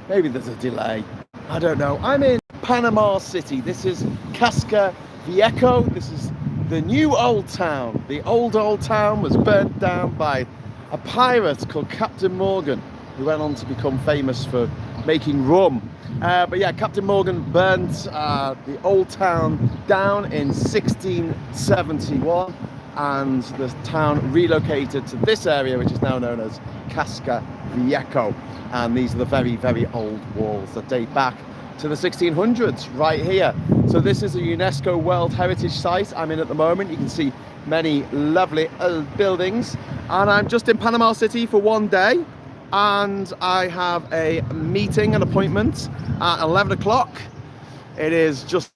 maybe there's a delay. I don't know. I'm in Panama City. This is Casco Viejo. This is the new old town. The old town was burnt down by a pirate called Captain Morgan, who went on to become famous for making rum. But yeah, Captain Morgan burnt the old town down in 1671, and the town relocated to this area, which is now known as Casco Viejo. And these are the very, very old walls that date back to the 1600s right here. So this is a UNESCO World Heritage Site I'm in at the moment. You can see many lovely old buildings, and I'm just in Panama City for one day, and I have a meeting, an appointment at 11 o'clock. It is just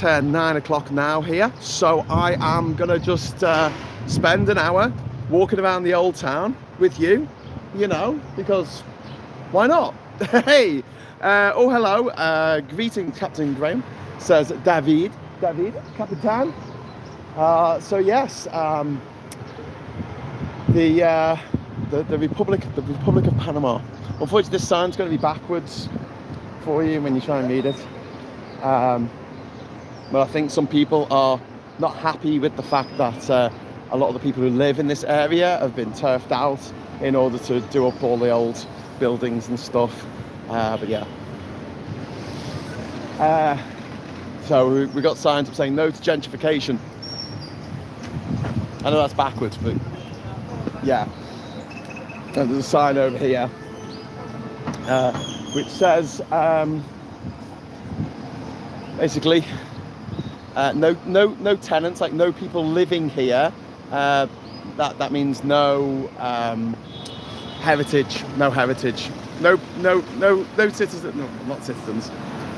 9 o'clock now here, so I am gonna just spend an hour walking around the old town with you, you know, because why not? Hey, oh hello, greeting Captain Graham, says David, Capitan. So yes, the Republic of Panama. Unfortunately, this sign's going to be backwards for you when you try and read it. But I think some people are not happy with the fact that a lot of the people who live in this area have been turfed out in order to do up all the old buildings and stuff. But yeah. So we got signs up saying no to gentrification. I know that's backwards, but yeah. And there's a sign over here which says basically no tenants, like no people living here. That means no heritage, no citizens, no, not citizens.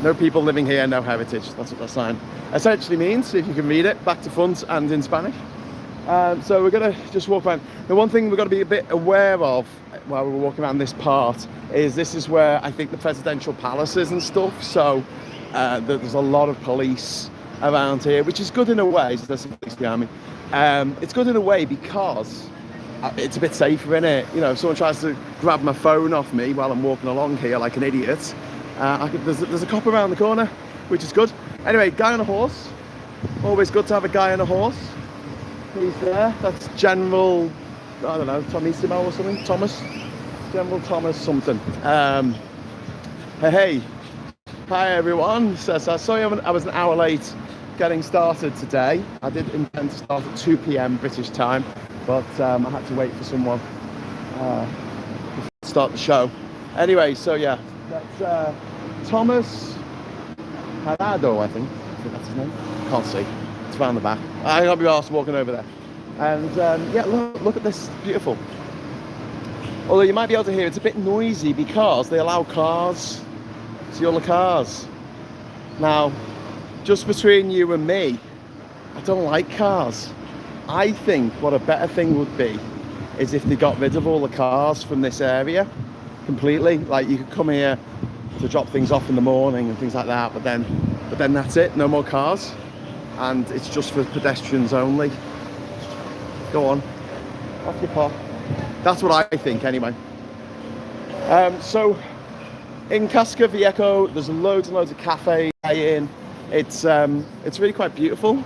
No people living here, no heritage. That's what that sign essentially means, if you can read it, back to front and in Spanish. So we're going to just walk around. The one thing we've got to be a bit aware of while we're walking around this part is this is where I think the presidential palace is and stuff. So there's a lot of police around here, which is good in a way. There's some police behind me. It's good in a way because it's a bit safer, isn't it? You know, if someone tries to grab my phone off me while I'm walking along here like an idiot, there's a cop around the corner, which is good. Anyway, guy on a horse. Always good to have a guy on a horse. He's there. That's General, I don't know, Tomissimo or something. General Thomas something. Hey, hi everyone. Sorry I was an hour late getting started today. I did intend to start at 2 p.m. British time, but I had to wait for someone to start the show. Anyway, so yeah, that's Thomas Harado, I think that's his name. Can't see. It's around the back. I can't be arsed walking over there. And yeah, look at this, beautiful. Although you might be able to hear it's a bit noisy because they allow cars. See all the cars. Now, just between you and me, I don't like cars. I think what a better thing would be is if they got rid of all the cars from this area completely. Like you could come here to drop things off in the morning and things like that, but then that's it, no more cars. And it's just for pedestrians only. Go on, off your pop. That's what I think anyway. So in Casco Viejo, there's loads and loads of cafes in. It's really quite beautiful.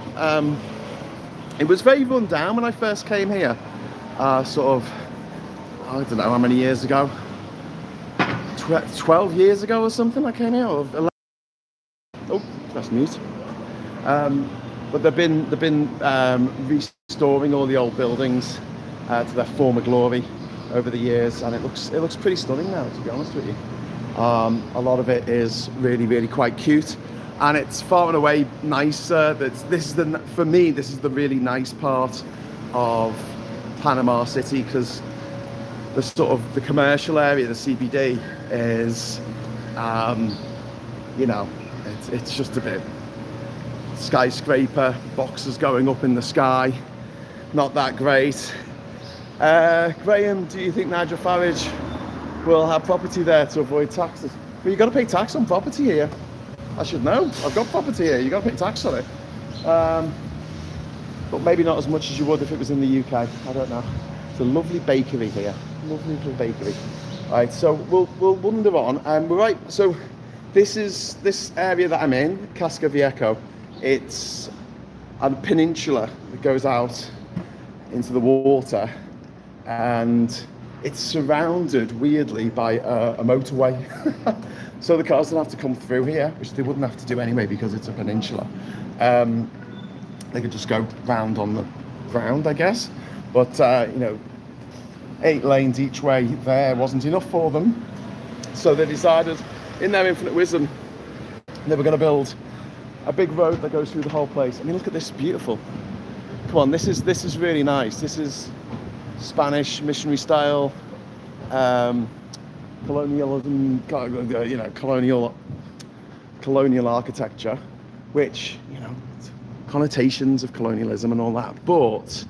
It was very run down when I first came here. Sort of, I don't know how many years ago. 12 years ago or something I came here. Or 11. Oh, that's news. But they've been restoring all the old buildings to their former glory over the years, and it looks pretty stunning now, to be honest with you. A lot of it is really quite cute, and it's far and away nicer. For me, this is the really nice part of Panama City, because the sort of the commercial area, the CBD, is you know, it's just a bit skyscraper, boxes going up in the sky, not that great. Graham, do you think Nigel Farage will have property there to avoid taxes? Well, you've got to pay tax on property here. I should know. I've got property here. You've got to pay tax on it. But maybe not as much as you would if it was in the UK. I don't know. It's a lovely bakery here. Lovely little bakery. Right, so we'll wander on, and we're right. So this area that I'm in, Casco Viejo. It's a peninsula that goes out into the water, and it's surrounded weirdly by a motorway. So the cars don't have to come through here, which they wouldn't have to do anyway because it's a peninsula. They could just go round on the ground, I guess. But 8 lanes each way there wasn't enough for them, so they decided, in their infinite wisdom, they were going to build a big road that goes through the whole place. I mean, look at this, beautiful. Come on, this is really nice. This is Spanish missionary style, colonialism, colonial architecture, which, connotations of colonialism and all that. But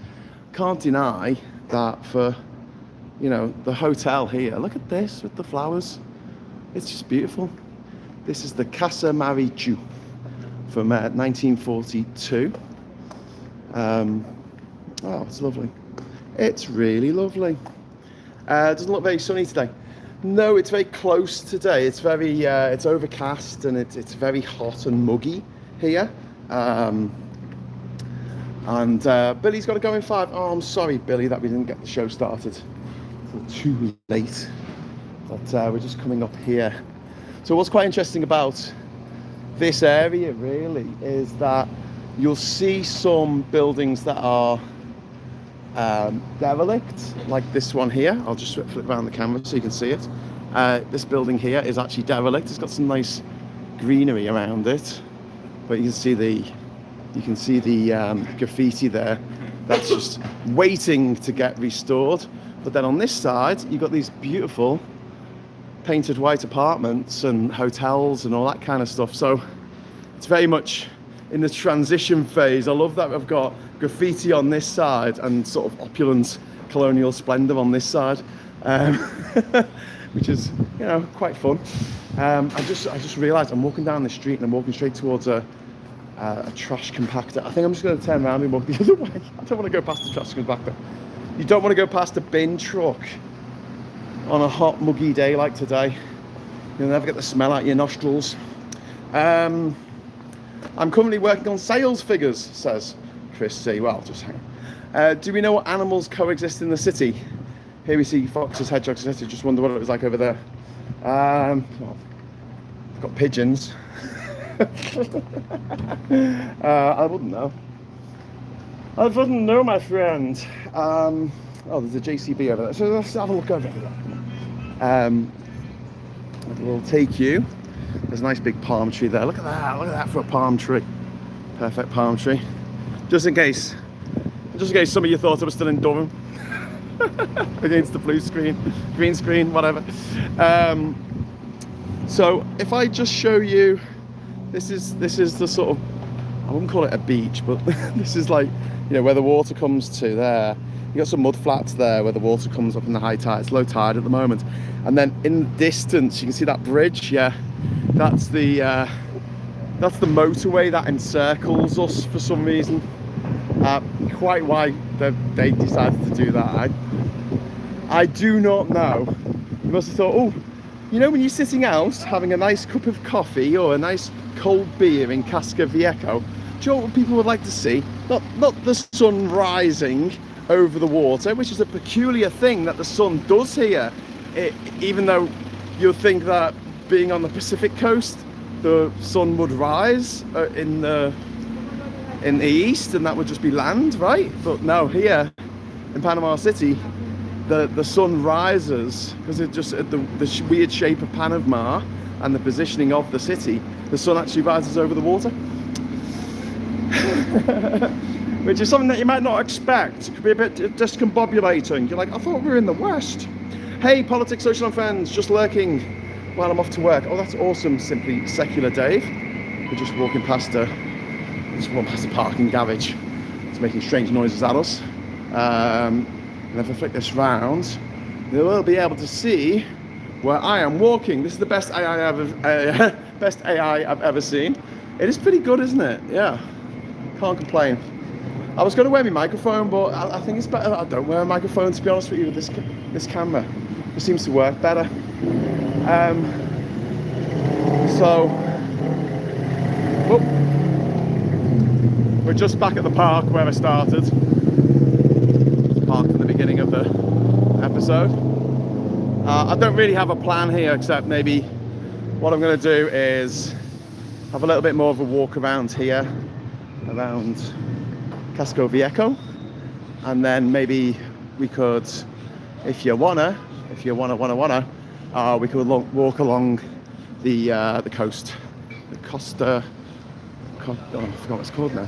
can't deny that for, the hotel here. Look at this with the flowers. It's just beautiful. This is the Casa Marichu from 1942. Oh, it's lovely. It's really lovely. It doesn't look very sunny today. No, it's very close today. It's very, it's overcast, and it's very hot and muggy here. And Billy's got to go in 5. Oh, I'm sorry, Billy, that we didn't get the show started until too late. But we're just coming up here. So what's quite interesting about this area really is that you'll see some buildings that are derelict, like this one here. I'll just flip around the camera so you can see it. This building here is actually derelict. It's got some nice greenery around it, but you can see the graffiti there. That's just waiting to get restored. But then on this side, you've got these beautiful painted white apartments and hotels and all that kind of stuff. So it's very much in the transition phase. I love that we've got graffiti on this side and sort of opulent colonial splendor on this side, which is, quite fun. I just realized I'm walking down the street and I'm walking straight towards a trash compactor. I think I'm just going to turn around and walk the other way. I don't want to go past the trash compactor. You don't want to go past a bin truck on a hot, muggy day like today. You'll never get the smell out your nostrils. I'm currently working on sales figures, says Chris C. Well, just hang on. Do we know what animals coexist in the city? Here we see foxes, hedgehogs, etc. Just wonder what it was like over there. Well, I've got pigeons. I wouldn't know. I wouldn't know, my friend. Oh, there's a JCB over there. So let's have a look over there. We'll take you. There's a nice big palm tree there. Look at that. Look at that for a palm tree. Perfect palm tree. Just in case some of you thought I was still in Durham. Against the blue screen, green screen, whatever. So if I just show you, this is the sort of, I wouldn't call it a beach, but this is like, where the water comes to there. You got some mud flats there where the water comes up in the high tide. It's low tide at the moment. And then in the distance, you can see that bridge. Yeah, that's the motorway that encircles us for some reason. Quite why they decided to do that, I do not know. You must have thought, oh, when you're sitting out having a nice cup of coffee or a nice cold beer in Casco Viejo, do you know what people would like to see? Not the sun rising over the water, which is a peculiar thing that the sun does here. Even though you'll think that being on the Pacific coast, the sun would rise in the east, and that would just be land, right? But no, here in Panama City, the sun rises because it just the weird shape of Panama and the positioning of the city. The sun actually rises over the water. Which is something that you might not expect. It could be a bit discombobulating. You're like, I thought we were in the West. Hey, Politics, Social and Friends, just lurking while I'm off to work. Oh, that's awesome, Simply Secular Dave. We're just walking past a parking garage. It's making strange noises at us. And if I flick this round, you will be able to see where I am walking. This is the best AI I've ever seen. It is pretty good, isn't it? Yeah, can't complain. I was going to wear my microphone, but I think it's better that I don't wear a microphone, to be honest with you, with this camera. It seems to work better. We're just back at the park where I started. Parked at the beginning of the episode. I don't really have a plan here, except maybe what I'm going to do is have a little bit more of a walk around here, around Casco Viejo, and then maybe we could, if you wanna, we could walk along the coast, the Costa. Oh, I forgot what it's called now.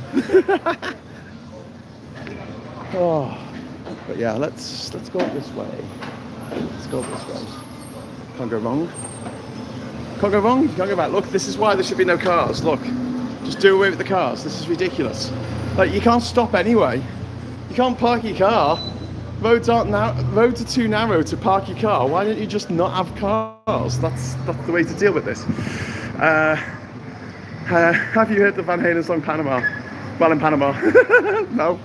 Oh, but yeah, let's go this way. Let's go this way. Can't go wrong. Can't go wrong. Can't go back. Look, this is why there should be no cars. Look, just do away with the cars. This is ridiculous. Like, you can't stop anyway. You can't park your car. Roads are too narrow to park your car. Why don't you just not have cars? That's the way to deal with this. Have you heard the Van Halen song Panama? Well, in Panama. No.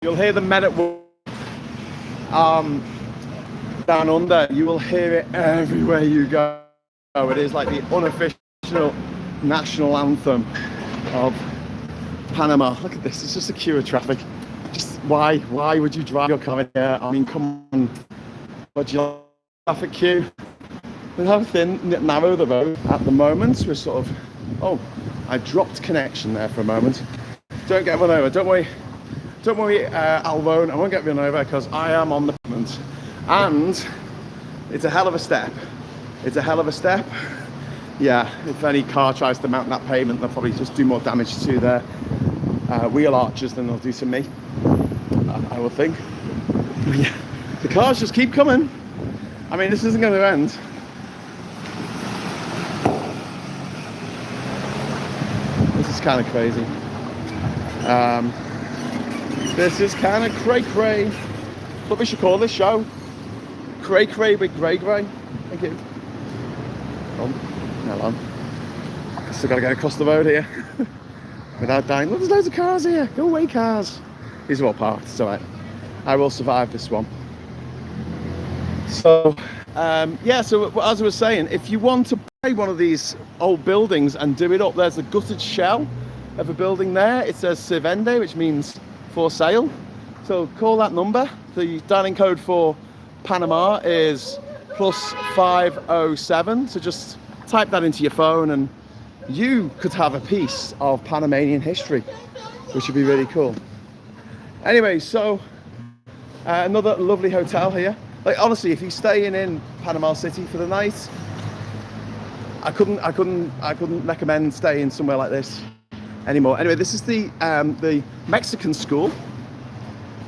You'll hear the men at work down under. You will hear it everywhere you go. It is like the unofficial national anthem of Panama. Look at this, it's just a queue of traffic. Just why would you drive your car in here? I mean, come on. What do you like? Traffic queue? Look how narrow the road at the moment. We're sort of, oh, I dropped connection there for a moment. Don't get run over, don't worry, Alvone, I won't get run over because I am on the pavement. And it's a hell of a step. It's a hell of a step. Yeah, if any car tries to mount that pavement, they'll probably just do more damage to their wheel arches than they'll do to me, I would think. But yeah, the cars just keep coming. I mean, this isn't going to end. This is kind of crazy. This is kind of cray-cray. What we should call this show. Cray-cray with Grey. Thank you. Hello. Still got to get across the road here without dying. Look, there's loads of cars here. Go away, cars. These are all parked. It's all right. I will survive this one. So, yeah. So as I was saying, if you want to buy one of these old buildings and do it up, there's a gutted shell of a building there. It says "Se vende," which means for sale. So call that number. The dialing code for Panama is +507. So just type that into your phone and you could have a piece of Panamanian history, which would be really cool. Anyway, so another lovely hotel here. Like, honestly, if you're staying in Panama City for the night, I couldn't recommend staying somewhere like this anymore. Anyway, this is the Mexican school,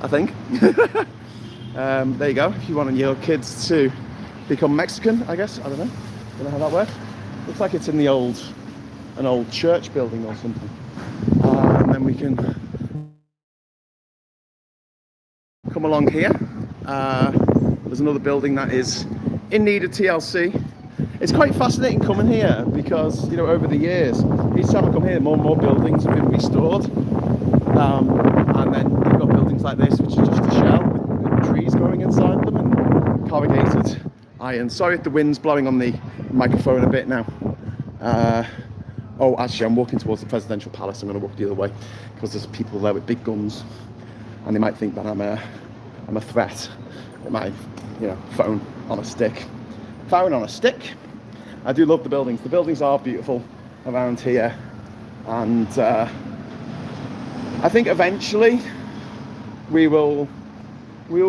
I think. There you go. If you want your kids to become Mexican, I guess. I don't know how that works. Looks like it's in an old church building or something. And then we can come along here. There's another building that is in need of TLC. It's quite fascinating coming here because, you know, over the years, each time I come here, more and more buildings have been restored. And then you've got buildings like this, which are just a shell with trees growing inside them and corrugated iron. Sorry if the wind's blowing on the microphone a bit now. Oh, actually, I'm walking towards the presidential palace. I'm going to walk the other way because there's people there with big guns, and they might think that I'm a threat. With my, phone on a stick. Phone on a stick. I do love the buildings. The buildings are beautiful around here, and I think eventually we will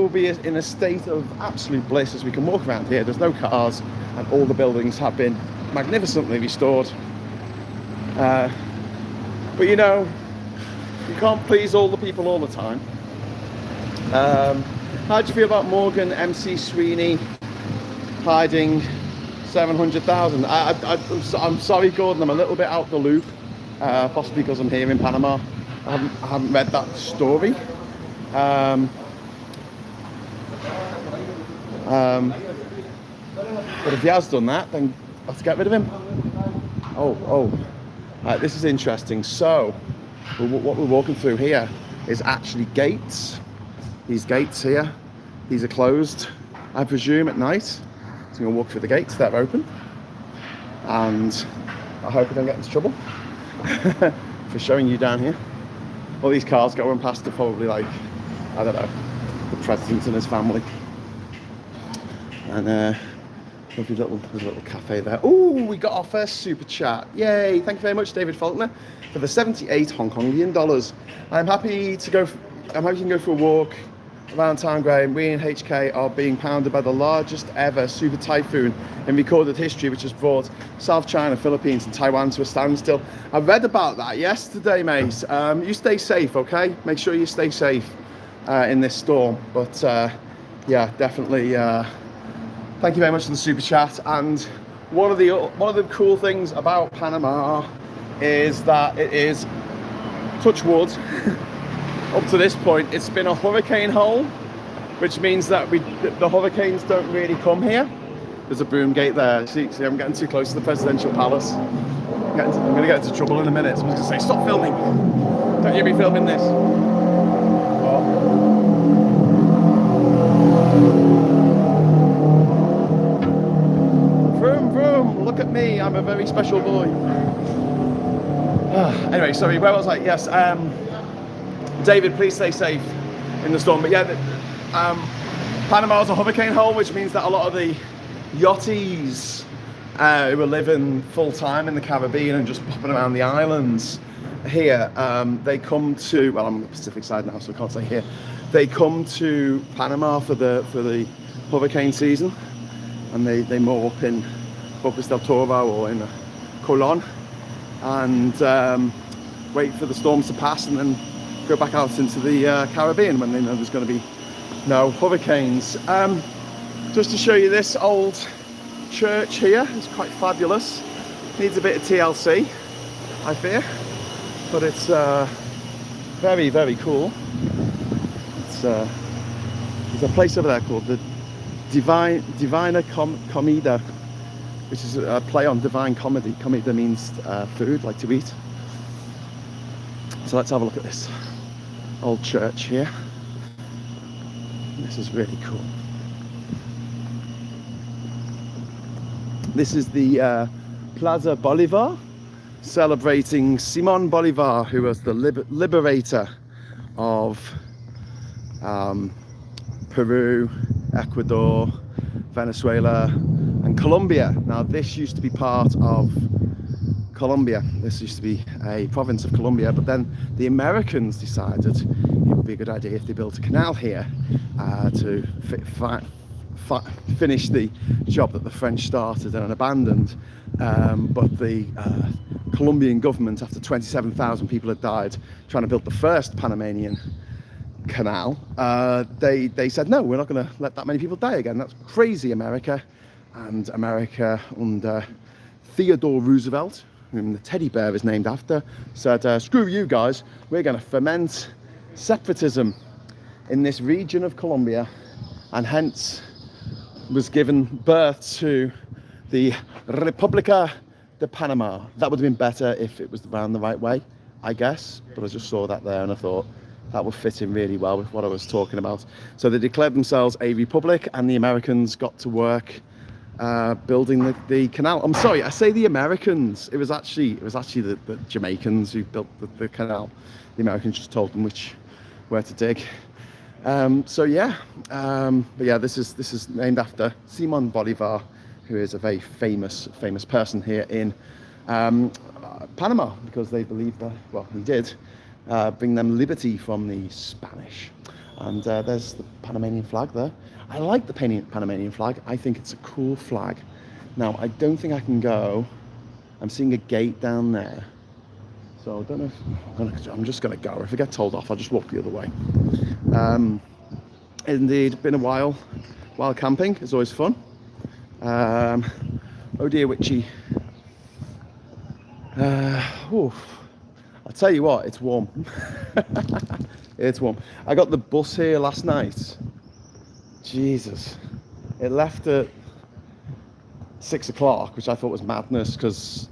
be in a state of absolute bliss as we can walk around here. There's no cars, and all the buildings have been magnificently restored. But you can't please all the people all the time. How do you feel about Morgan MC Sweeney hiding 700,000? I'm sorry, Gordon, I'm a little bit out the loop, possibly because I'm here in Panama. I haven't read that story. But if he has done that, then let's get rid of him. Oh, right, this is interesting. So, what we're walking through here is actually gates. These gates here, these are closed, I presume, at night. So I'm going to walk through the gates, they're open. And I hope I don't get into trouble for showing you down here. All these cars going past are probably like, I don't know, the president and his family. And there's a little cafe there. Oh, we got our first super chat. Yay, thank you very much, David Faulkner, for the 78 Hong Kongian dollars. I'm happy to go for a walk around town, Graham. We in HK are being pounded by the largest ever super typhoon in recorded history, which has brought South China, Philippines and Taiwan to a standstill. I read about that yesterday, mate. You stay safe, okay? Make sure you stay safe in this storm. But yeah, definitely thank you very much for the super chat. And one of the cool things about Panama is that it is, touch wood, up to this point, it's been a hurricane hole, which means that the hurricanes don't really come here. There's a broom gate there. See, I'm getting too close to the presidential palace. I'm going to get into trouble in a minute. Someone's going to say, stop filming. Don't you be filming this. Oh. Vroom, vroom. Look at me. I'm a very special boy. Anyway, sorry, where was I? Yes. David, please stay safe in the storm. But yeah, Panama is a hurricane hole, which means that a lot of the yachties who are living full time in the Caribbean and just popping around the islands here, they come to, well, I'm on the Pacific side now, so I can't say here. They come to Panama for the hurricane season, and they moor up in Bocas del Toro or in Colon and wait for the storms to pass and then go back out into the Caribbean when they know there's going to be no hurricanes. Just to show you this old church here, it's quite fabulous. Needs a bit of TLC, I fear, but it's very, very cool. There's a place over there called the Divina Comida, which is a play on divine comedy. Comida means food, like to eat. So let's have a look at this old church here. This is really cool. This is the Plaza Bolivar, celebrating Simon Bolivar, who was the liberator of Peru, Ecuador, Venezuela and Colombia. Now this used to be part of Colombia. This used to be a province of Colombia, but then the Americans decided it would be a good idea if they built a canal here to finish the job that the French started and abandoned. But the Colombian government, after 27,000 people had died trying to build the first Panamanian canal, they said, no, we're not going to let that many people die again. That's crazy, America. And America under Theodore Roosevelt, whom the teddy bear is named after, said, screw you guys, we're going to foment separatism in this region of Colombia, and hence was given birth to the República de Panama. That would have been better if it was around the right way, I guess, but I just saw that there and I thought that would fit in really well with what I was talking about. So they declared themselves a republic, and the Americans got to work building the canal. I'm sorry, I say the Americans. It was actually the Jamaicans who built the canal. The Americans just told them where to dig. So yeah, but yeah, this is named after Simon Bolivar, who is a very famous person here in Panama, because they believe that, well, he did bring them liberty from the Spanish. And there's the Panamanian flag there. I like the Panamanian flag. I think it's a cool flag. Now, I don't think I can go. I'm seeing a gate down there. So I don't know if I'm just going to go. If I get told off, I'll just walk the other way. Indeed, been a while camping. It's always fun. Oh dear, witchy. I'll tell you what, it's warm. It's warm. I got the bus here last night. Jesus. It left at 6 o'clock, which I thought was madness because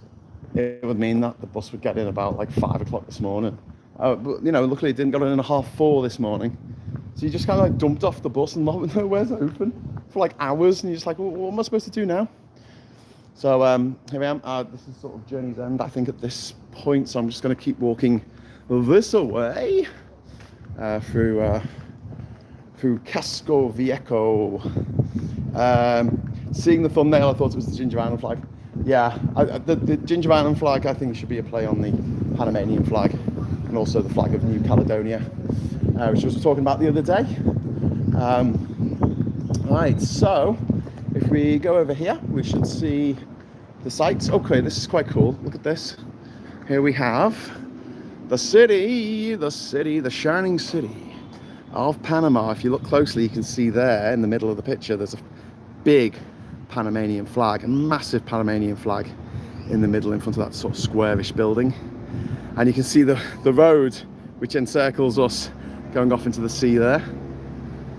it would mean that the bus would get in about like 5 o'clock this morning. But, you know, luckily it didn't get in at 4:30 this morning. So you just kind of like dumped off the bus and nowhere's open for like hours. And you're just like, well, what am I supposed to do now? So here I am. This is sort of journey's end, I think, at this point. So I'm just going to keep walking this way through Casco Viejo. Seeing the thumbnail, I thought it was the Ginger Island flag. Yeah, the Ginger Island flag, I think, should be a play on the Panamanian flag and also the flag of New Caledonia, which I was talking about the other day. Right, so if we go over here, we should see the sights. Okay, this is quite cool. Look at this. Here we have the city, the shining city of Panama. If you look closely, you can see there in the middle of the picture, there's a big Panamanian flag, a massive Panamanian flag in the middle in front of that sort of squarish building. And you can see the road which encircles us going off into the sea there.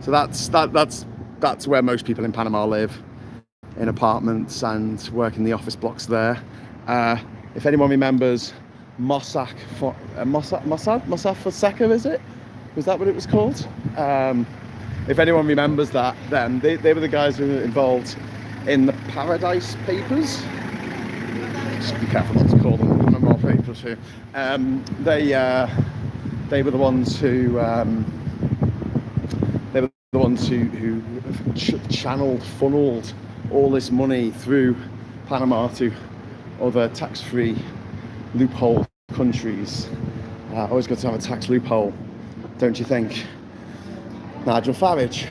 So that's where most people in Panama live, in apartments and work in the office blocks there. If anyone remembers Mossack Fonseca, is it? Was that what it was called? If anyone remembers that, then they were the guys who were involved in the Paradise Papers. Just be careful not to call them the Panama Papers here. They were the ones who funneled all this money through Panama to other tax-free loophole countries. Always good to have a tax loophole, don't you think? Nigel Farage.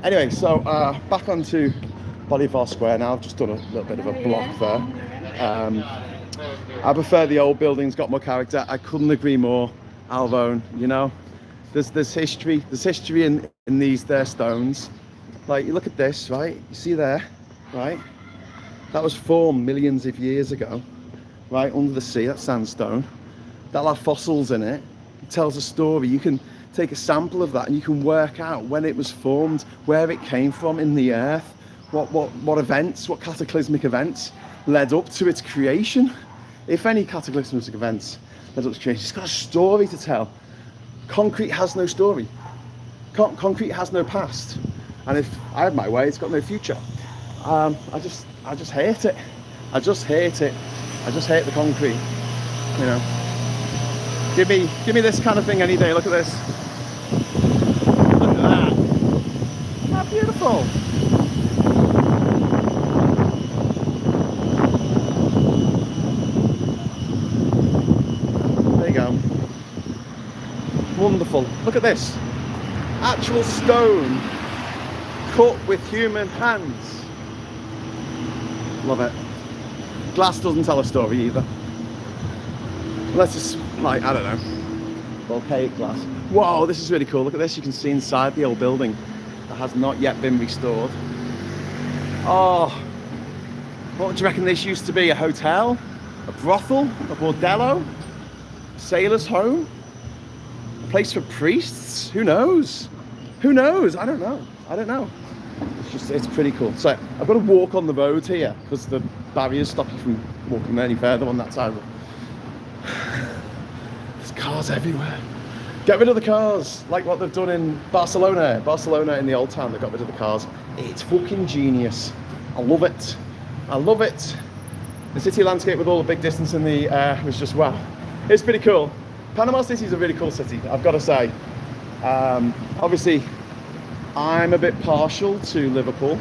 Anyway, so back onto Bolivar Square now. I've just done a little bit of a block there. I prefer the old buildings, got more character. I couldn't agree more, Alvone. You know, there's history in these there stones. Like, you look at this, right? You see there, right? That was formed millions of years ago, right, under the sea. That's sandstone. That'll have fossils in it. It tells a story. You can take a sample of that and you can work out when it was formed, where it came from in the earth, what events, what cataclysmic events led up to its creation. If any cataclysmic events led up to creation, it's got a story to tell. Concrete has no story. Concrete has no past. And if I had my way, it's got no future. I just hate it. I just hate it. I just hate the concrete. You know, give me this kind of thing any day. Look at this. Look at that. How beautiful. There you go. Wonderful. Look at this. Actual stone cut with human hands. Love it. Glass doesn't tell a story either. Unless it's like, I don't know, volcanic glass. Whoa, this is really cool. Look at this. You can see inside the old building that has not yet been restored. Oh, what do you reckon this used to be? A hotel? A brothel? A bordello? A sailor's home? A place for priests? Who knows? Who knows? I don't know. I don't know. It's pretty cool. So I've got to walk on the road here because the barriers stop you from walking any further on that side. There's cars everywhere. Get rid of the cars, like what they've done in Barcelona. Barcelona in the old town, they got rid of the cars. It's fucking genius. I love it. I love it. The city landscape with all the big distance in the air was just wow. It's pretty cool. Panama City is a really cool city, I've got to say. Obviously, I'm a bit partial to Liverpool,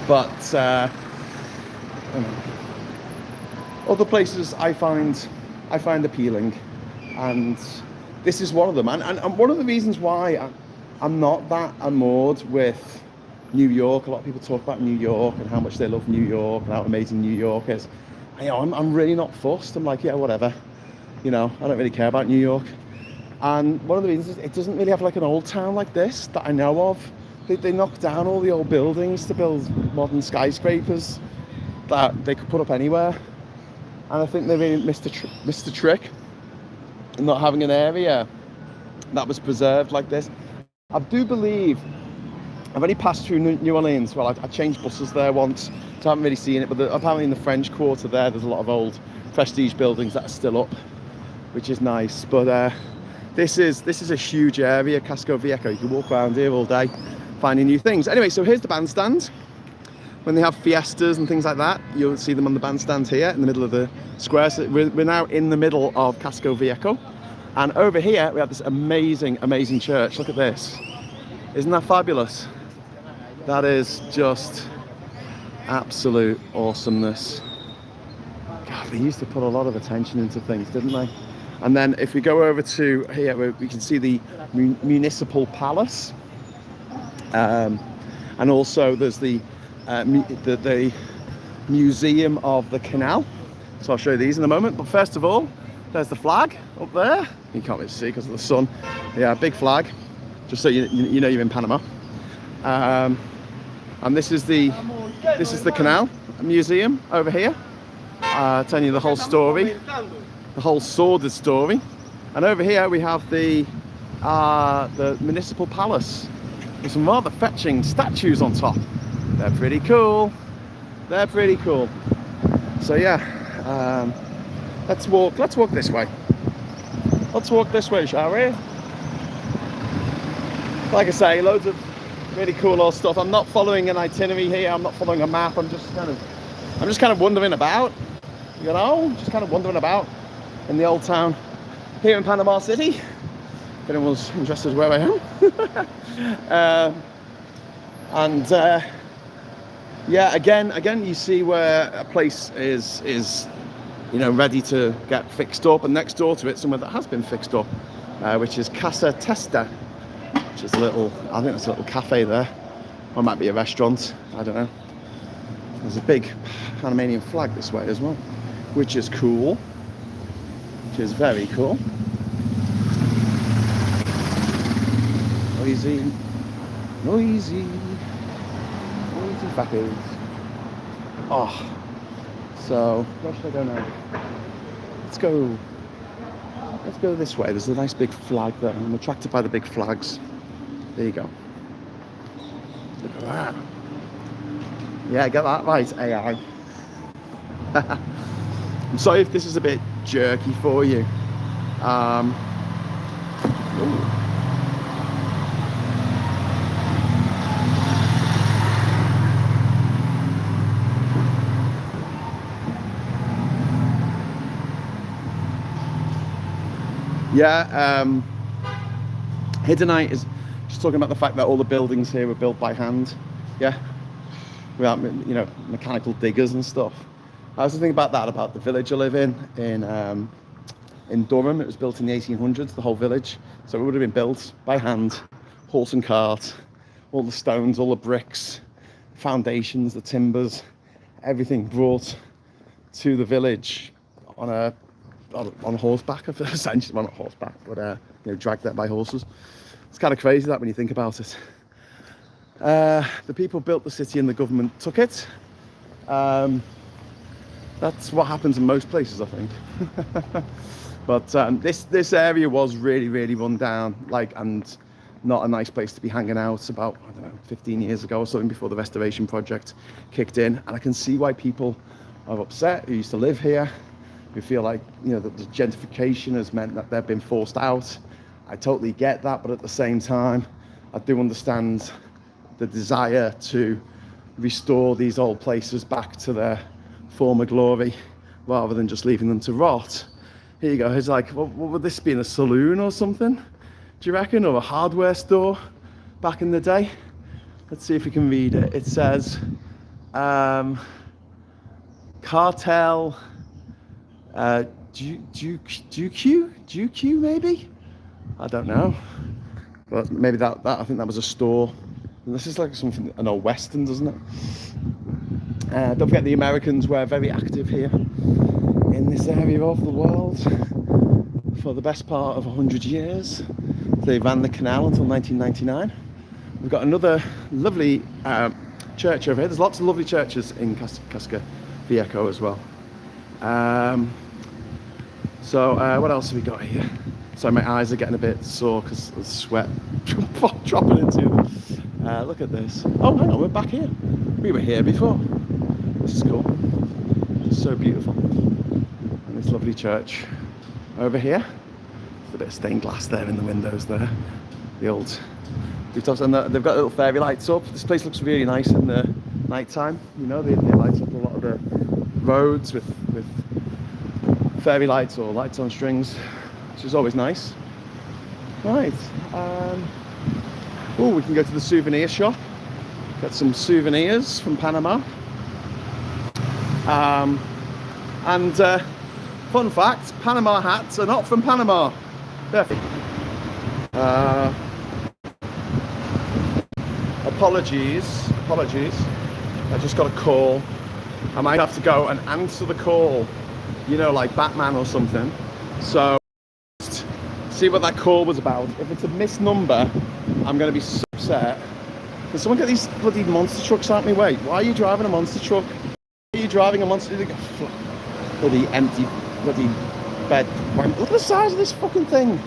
but other places I find appealing, and this is one of them. And one of the reasons why I'm not that enamored with New York. A lot of people talk about New York and how much they love New York and how amazing New York is. You know, I'm really not fussed. I'm like, yeah, whatever. You know, I don't really care about New York. And one of the reasons is it doesn't really have like an old town like this that I know of. They knocked down all the old buildings to build modern skyscrapers that they could put up anywhere. And I think they really missed the trick. not having an area that was preserved like this. I do believe I've only passed through New Orleans. Well, I changed buses there once, so I haven't really seen it. But apparently in the French Quarter there's a lot of old prestige buildings that are still up, which is nice. But this is a huge area, Casco Viejo. You can walk around here all day, finding new things. Anyway, so here's the bandstand. When they have fiestas and things like that, you'll see them on the bandstand here in the middle of the square. So we're now in the middle of Casco Viejo. And over here, we have this amazing, amazing church. Look at this. Isn't that fabulous? That is just absolute awesomeness. God, they used to put a lot of attention into things, didn't they? And then if we go over to here, we can see the municipal palace. And also there's the Museum of the Canal. So I'll show you these in a moment. But first of all, there's the flag up there. You can't really see because of the sun. Yeah, big flag, just so you know you're in Panama. And this is the Canal Museum over here. Telling you the whole story, the whole sordid story. And over here we have the municipal palace with some rather fetching statues on top. They're pretty cool. They're pretty cool. So yeah, let's walk this way. Let's walk this way, shall we? Like I say, loads of really cool old stuff. I'm not following an itinerary here. I'm not following a map. I'm just kind of wandering about. You know, just kind of wandering about in the old town here in Panama City. If anyone's interested where I am. Yeah, again, you see where a place is ready to get fixed up, and next door to it, somewhere that has been fixed up, which is Casa Testa, which is I think that's a little cafe there, or it might be a restaurant. I don't know. There's a big Panamanian flag this way as well, which is cool. Which is very cool. Noisy fuckers. Oh, so where should I go now? Let's go this way. There's a nice big flag there. I'm attracted by the big flags. There you go. Look at that. Yeah, get that right, AI. I'm sorry if this is a bit jerky for you. Hiddenite is just talking about the fact that all the buildings here were built by hand. Yeah, without mechanical diggers and stuff. I was thinking about that, about the village I live in Durham. It was built in the 1800s, the whole village. So it would have been built by hand, horse and cart, all the stones, all the bricks, foundations, the timbers, everything brought to the village on horseback, essentially. Well, not horseback, but dragged there by horses. It's kind of crazy that when you think about it. The people built the city and the government took it. That's what happens in most places, I think. But this area was really, really run down, and not a nice place to be hanging out. About, I don't know, 15 years ago or something, before the restoration project kicked in. And I can see why people are upset who used to live here, who feel like that the gentrification has meant that they've been forced out. I totally get that, but at the same time, I do understand the desire to restore these old places back to their former glory, rather than just leaving them to rot. Here you go. It's like, what would this be, in a saloon or something? Do you reckon? Or a hardware store back in the day? Let's see if we can read it. It says, cartel, GQ maybe? I don't know. But maybe that I think that was a store. And this is like something, an old Western, doesn't it? Don't forget the Americans were very active here in this area of the world for the best part of 100 years. They ran the canal until 1999. We've got another lovely church over here. There's lots of lovely churches in Casco Viejo as well. So what else have we got here? Sorry, my eyes are getting a bit sore because the sweat dropping into them. Look at this. Oh, hang on, we're back here. We were here before. This is cool. It's so beautiful. And this lovely church over here. There's a bit of stained glass there in the windows there. The old rooftops, and they've got little fairy lights up. This place looks really nice in the night time. You know, they light up a lot of the roads with fairy lights or lights on strings, which is always nice. Right. Oh, we can go to the souvenir shop. Get some souvenirs from Panama. And fun fact, Panama hats are not from Panama. Perfect. Apologies. I just got a call. I might have to go and answer the call, you know, like Batman or something. So, see what that call was about. If it's a missed number, I'm going to be so upset. Can someone get these bloody monster trucks out of my way? Why are you driving a monster truck? Why are you driving a monster truck? Bloody empty, bloody bed. Look at the size of this fucking thing.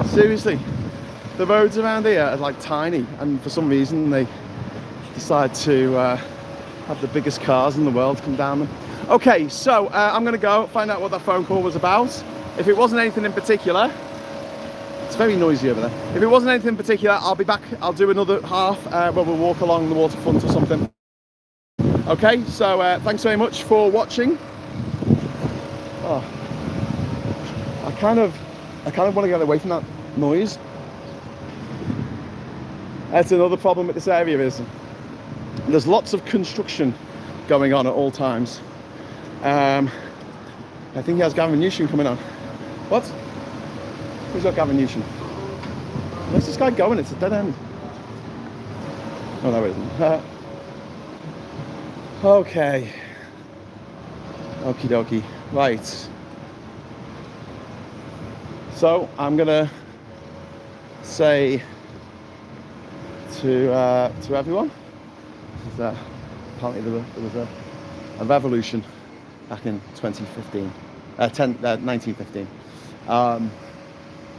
Seriously, the roads around here are like tiny, and for some reason they decide to have the biggest cars in the world come down them. Okay, so I'm going to go find out what that phone call was about. If it wasn't anything in particular, it's very noisy over there. If it wasn't anything in particular, I'll be back. I'll do another half where we'll walk along the waterfront or something. Okay, so thanks very much for watching. Oh, I kind of want to get away from that noise. That's another problem with this area is there's lots of construction going on at all times. I think he has Gavin Newsham coming on. What? Who's got Gavin Newsham? Where's this guy going? It's a dead end. Oh, no, it isn't. Okay. Okie dokie. Right. So I'm gonna say to everyone, apparently there was a revolution back in 1915.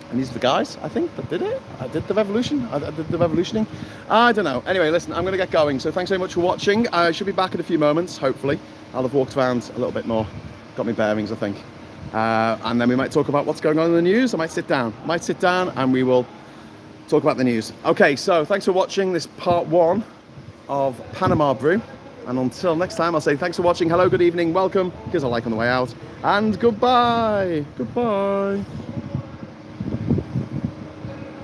And these are the guys, I think, that did it. I did the revolution. I did the revolutioning. I don't know. Anyway, listen, I'm going to get going. So thanks very much for watching. I should be back in a few moments, hopefully. I'll have walked around a little bit more. Got my bearings, I think. And then we might talk about what's going on in the news. I might sit down and we will talk about the news. Okay, so thanks for watching this part 1 of Panama Brew. And until next time, I'll say thanks for watching. Hello, good evening, welcome, because I like on the way out. And goodbye. Goodbye.